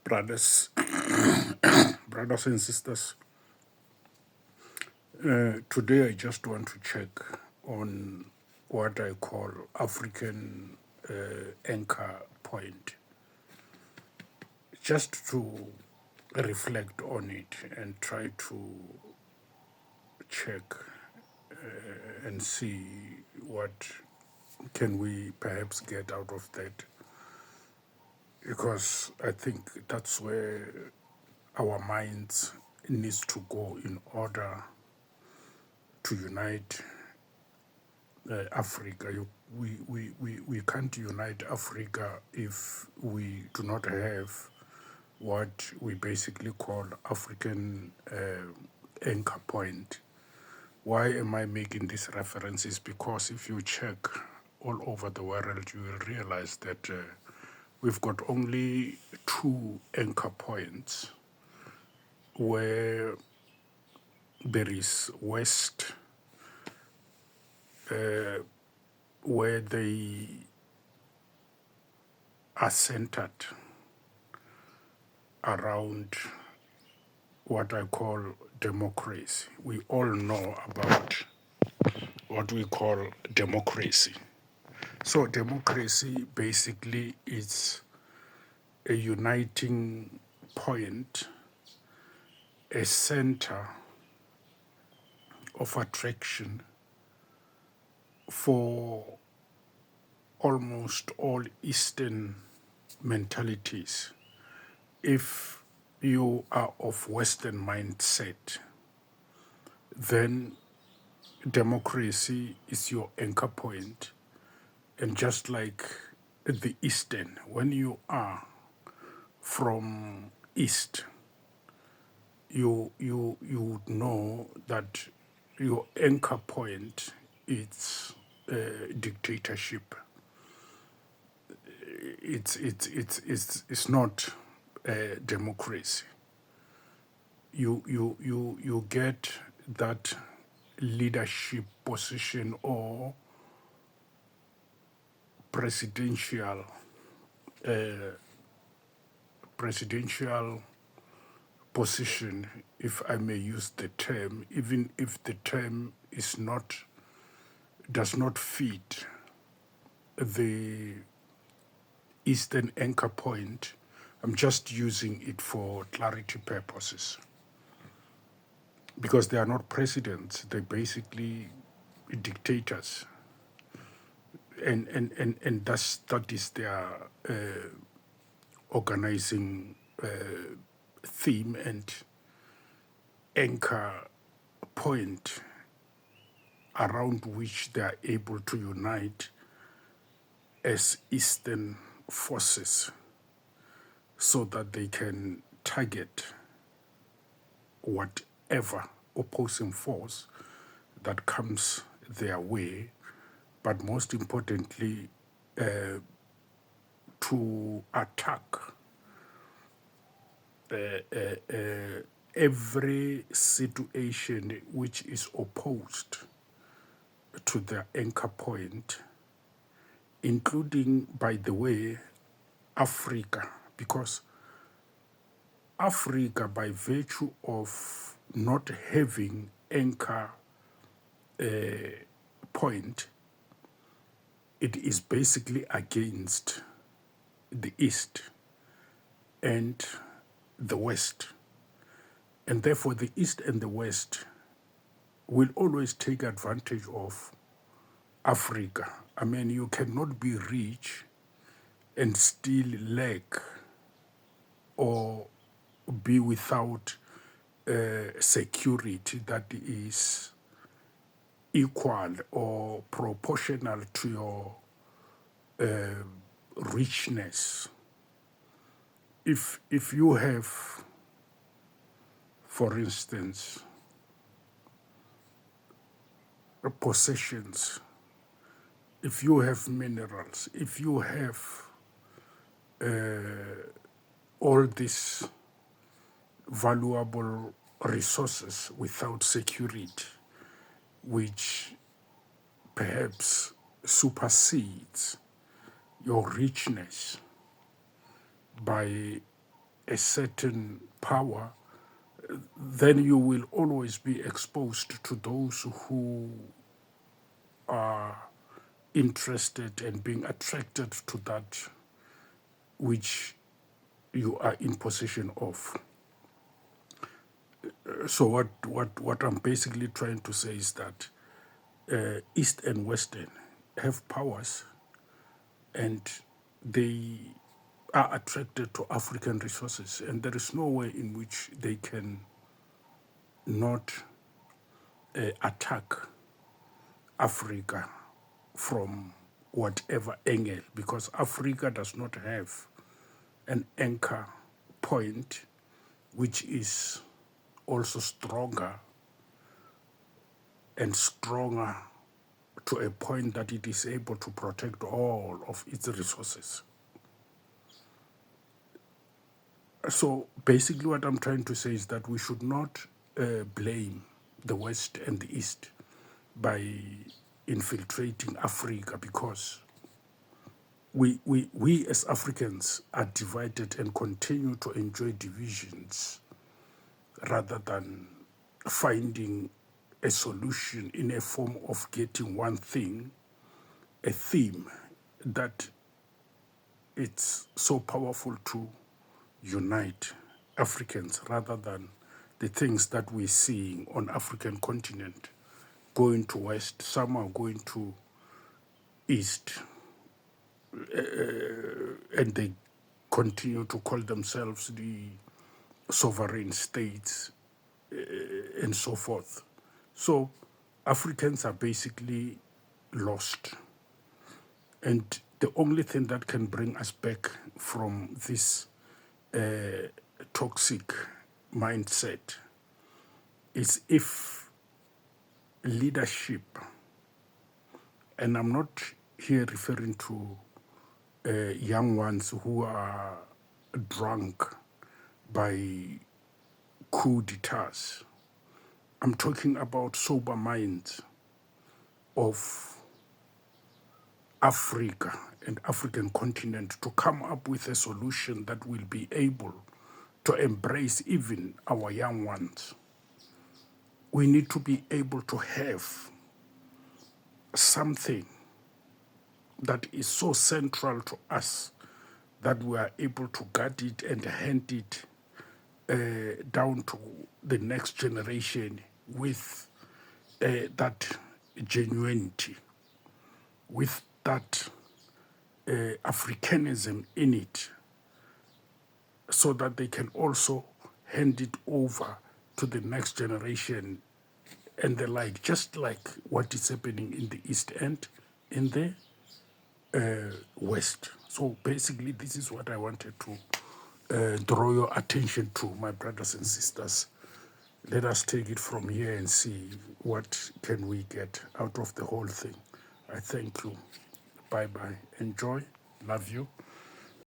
Brothers, brothers and sisters, today I just want to check on what I call African anchor point, just to reflect on it and try to check and see what can we perhaps get out of that, because I think that's where our minds needs to go in order to unite Africa. We can't unite Africa if we do not have what we basically call African anchor point. Why am I making these references? Because if you check all over the world, you will realize that we've got only two anchor points where there is West, where they are centered around what I call democracy. We all know about what we call democracy. So democracy basically is a uniting point, a center of attraction for almost all Eastern mentalities. If you are of Western mindset, then democracy is your anchor point. And just like the Eastern, when you are from East, you would know that your anchor point is dictatorship. It's not democracy. You get that leadership position or presidential position, if I may use the term, even if the term does not fit the Eastern anchor point. I'm just using it for clarity purposes, because they are not presidents, they're basically dictators. And that is their organizing theme and anchor point around which they are able to unite as Eastern forces so that they can target whatever opposing force that comes their way, but most importantly, to attack every situation which is opposed to their anchor point, including, by the way, Africa, because Africa, by virtue of not having anchor point, it is basically against the East and the West. And therefore, the East and the West will always take advantage of Africa. I mean, you cannot be rich and still lack or be without security that is equal or proportional to your richness. If you have, for instance, possessions, if you have minerals, if you have all these valuable resources without security, which perhaps supersedes your richness by a certain power, then you will always be exposed to those who are interested and being attracted to that which you are in possession of. So what I'm basically trying to say is that East and Western have powers, and they are attracted to African resources, and there is no way in which they can not attack Africa from whatever angle, because Africa does not have an anchor point which is also stronger and stronger to a point that it is able to protect all of its resources. So basically what I'm trying to say is that we should not blame the West and the East by infiltrating Africa, because we as Africans are divided and continue to enjoy divisions rather than finding a solution in a form of getting one thing, a theme that it's so powerful to unite Africans, rather than the things that we're seeing on African continent going to West, some are going to East, and they continue to call themselves the sovereign states and so forth. So Africans are basically lost. And the only thing that can bring us back from this toxic mindset is if leadership, and I'm not here referring to young ones who are drunk by coup d'etats. I'm talking about sober minds of Africa and African continent to come up with a solution that will be able to embrace even our young ones. We need to be able to have something that is so central to us that we are able to guard it and hand it down to the next generation with that genuinity, with that Africanism in it, so that they can also hand it over to the next generation and the like, just like what is happening in the East and in the West. So basically, this is what I wanted to draw your attention to, my brothers and sisters. Let us take it from here and see what can we get out of the whole thing. I thank you. Bye-bye. Enjoy. Love you.